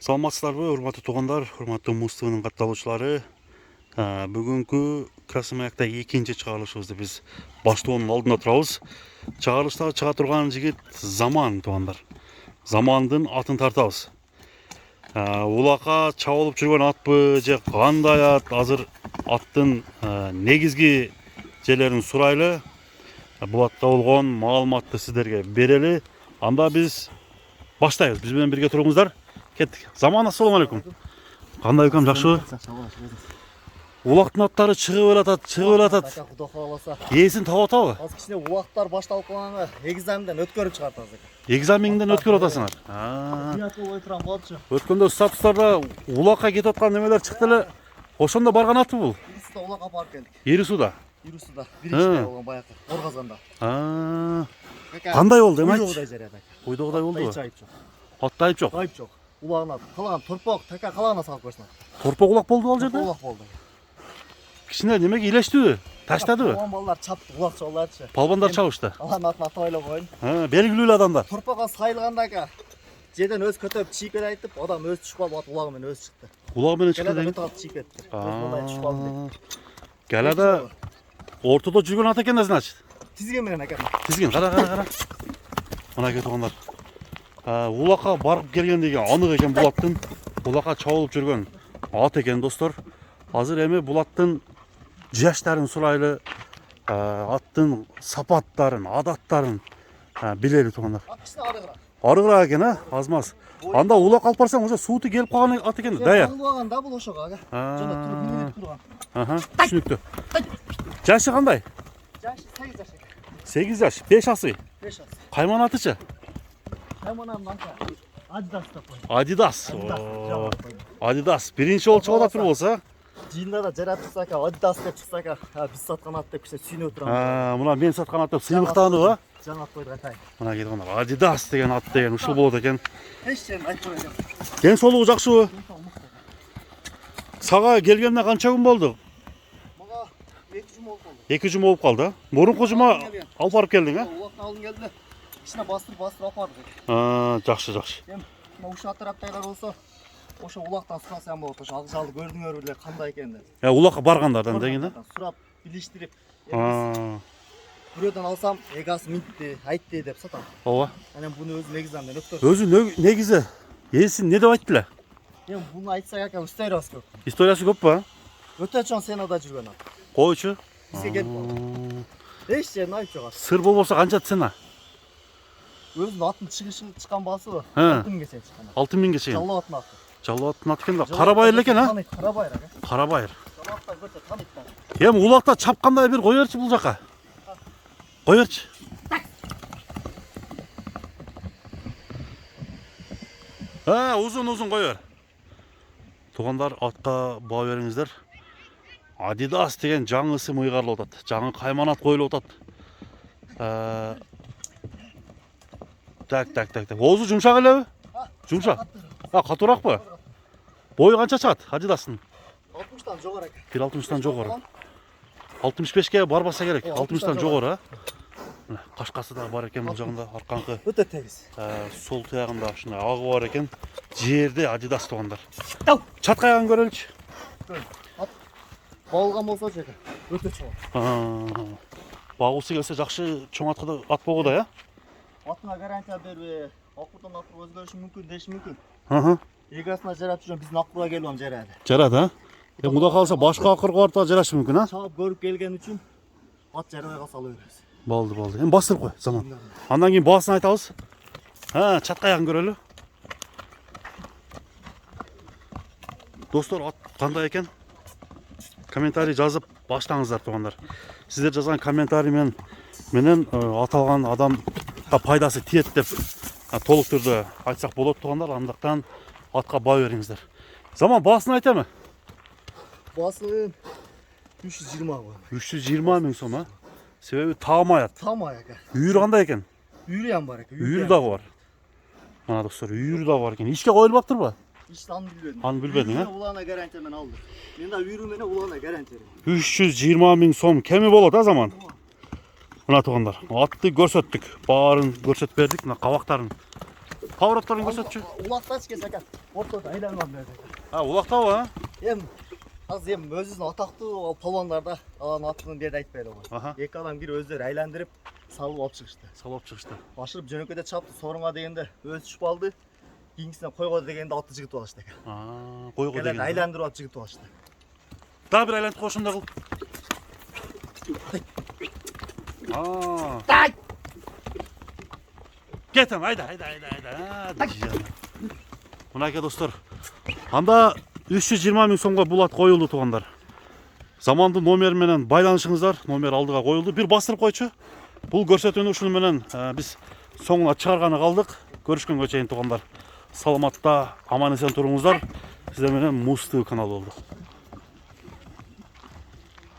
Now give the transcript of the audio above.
Саламатсыздарбы, урматтуу туугандар, урматтуу Муз ТV'нин катталуучулары. Бүгүнкү Красноярда экинчи чыгарылышыбызды биз баштоонун алдында турабыз. Чыгарылышта чыга турган жигит Заман туугандар. Замандын атын тартабыз. Улакка чабылып жүргөн атпы же кандай ат? Азыр аттын негизги жерлерин сурайлы. Бул атта болгон маалыматты сиздерге берели. Анда биз баштайбыз. Биз менен бирге туруңуздар. Кеттік. Заман, ассаламу алейкум. Қандай өкем, жақшы? Улақтың аттары шығып өлатат. Құда қаласа. Есін тауып атабы? Аз кішіне улақтар башталып қалғанға экзаменден өткөрүп чыгартабыз. Экзаменден өткөрүп атасыңар. Биатлон ойтран болчу. Өткөндө статустарда улаққа кетип аткан немелер чыкты эле. Ошондо барган атпы бул? Ирисуда улакка барып келдик. Ирисуда. Ирисуда. Биринчи болгон баягы Оргазганда. Кандай болду, эми? Ойдогудай жарыяда. Ойдогудай болду. Атты айып Атты айып жок. жок. Айып жок. Улагына калаган торпок, така калагына салып койсун. Торпок улак болду ал жерде? Улак болду. Кичине немеге илештүбү? Таштадыбы? Улан балдар чапты, улакчы болдучу. Палбандар чабышты. Алан атын атап ойлоп коюн. Белгилүү эле адамдар. Торпокко сайылганда жерден өз көтөп чийип айтып, адам өзү түшүп алып улагы менен өзү чыкты. Улагы менен чыкты Келеді деген. өтіп чийип кетти. Өзүндай түшүп алды. Келеді ортодо жүргөн ат экен да, значит. Тизген менен экен. Тизген, кара. Мына кетип Улакка барып келген деген анық екен бул аттын. Улакка чабылып жүргөн ат екен достор. Азыр эми бул аттын жаштарын сурайлы, аттын сапаттарын, адаттарын билели туугандар. Кичине арыгыраак. Арыгыраак екен, аз-маз. Анда улак алып барсаң, уже сууту келип калган ат екен, даяр. Алганда бул ошого, жана туруп турган. Түшүнүктүү. Жашы кандай? Жашы 8 жаш. 8 жаш, 5 асый. 5 жаш. Кайман атычы? Кайманам манка Adidas деп коюн. Адидас. Адидас. Биринчи болуп чыгып атат болсо. Жиында да жаратып чыксак, Adidas деп чыксак, биз саткан ат деп кичине сүйүнүп турам. Мына мен саткан ат деп сыймыктаныбы? Жаңа ат койдук атайын. Мына кетип калган. Адидас деген ат деген ушул болот экен. Эч жерин айтып койгон. Ден соолугу жакшыбы? Сага келгенине канча күн болду? Мага 2 жума болуп калды. 2 жума болуп калды. Мурунку жума алып барып келдиң, Улакка алып келди. Кичине бастырып алып бардык. Жакшы. Эми ушул тараптагылар болсо, ошо улактан сурасам болот. Ошо акжалды көрдүңөр беле кандай экен деп. Улакка баргандардан деген, сурап билиштирип. Бирөөдөн алсам, эгасы минтти, айтты деп сатам. Ооба. Анан буну өзү негизден өткөрүп. Өзү негизи элсин не деп айтты эле? Эми буну айтсак экен, историясы көп. Историясы көппү? Өтө чоң сценада жүргөн ат. Койчу. Бизге келип калды. Эч жерин айтып жок. Сыр болбосо канча цена? Өзүнүн атын чыккан баасы 6000 чейин чыккан. 6000 чейин. Жалал атын аты. Жалал атын аты экен да. Карабайыр экен, Карабайыр. Карабайыр. Жалаттан көрсө таныйт да. Эми улакта чапкандай бир коерчу бул жака. Коерчу. Узун коер. Туугандар, атка баа бериңиздер. Adidas деген жаңы ысым ыйгарылып атат. Жаңы кайман ат коюлуп атат. Так. Оозу жумшак элеби? Жумшак. Катуураакпы? Бою канча чыгат Adidas'тын? 60тан жогору экен. 1.60-тан жогору. 65ке барбаса керек. 60-тан жогору. Кашкасы да бар экен бул жагында, арканкы. Өтө тегиз. Сол туягында ушундай агы бар экен. Жерде Adidas туугандар. Чаткайган көрөлүчү. Болгон болсо экен. Өтө чоң. Багуусу келсе жакшы чоң ат болгу да, Атына гарантия берби, акырдан акыр өзгөрүшү мүмкүн, деши мүмкүн. Эгасына жаратып жүргөн биздин акырга келип жарады. Жарады, Эми Кудай кааласа башка акырга барып жарашы мүмкүн, Чабып көрүп келген үчүн ат жарабай калса ала беребиз. Болду. Эми бастырып кой, Заман. Андан кийин баасын айтабыз. Чаткайган көрөлү. Достор, ат кандай экен? Комментарий жазып баштаңыздар туугандар. Сиздер жазган комментарий менен аталган адамга пайдасы тиет деп толук түрдө айтсак болот туугандар. Андыктан атка баа бериңиздер. Заман, баасын айтамы? Баасы 320 го. 320 миң сом, Себеби таамай ат. Таамай экен. Үйүрү кандай экен? Үйүрү ям бар экен. Үйүрү дагы бар. Мына достор, үйүрү дагы бар экен. Ишке коюлбаптырбы? Иш аны билбедим. Аны билбедиң, Улана гарантия менен алдым. Мен да үйүрү менен улана гарантия. 320 миң сом кеми болот, Заман? Мына туугандар, атты көрсөттүк. Баарын көрсөтүп бердик. Мына кабактарын Повороттарын көрсөтчү. Улақтач кез ака. Ортада айланған берді. Улактабы, а? Қазір өзінің атақты палуандарда алан атын берді айтпайды ғой. Аха. Екі адам кiri өздері айландырып салып алып шығышты. Салып чыгышты. Ашырып жөнөкөдө чапты, сорунга дегенде өзі түшүп алды. Кийинкисине койго дегенде атты жигитип алышты экен. Койго Келен деген. айландырып алып жигитип алышты. Дагы бир айлантып коюшунда кыл. Кетем, айда. Мынакей достор. Анда 320 миң сомго бул ат коюлду туугандар. Замандын номери менен байланышыңыздар. Номер алдыга коюлду. Бир бастырып койчу. Бул көрсөтүүнү ушуну менен биз соңуна чыгарганы калдык. Көрүшкөнгө чейин туугандар. Саламатта, аман эсен туруңуздар. Сиздер менен Муз ТV каналы болду.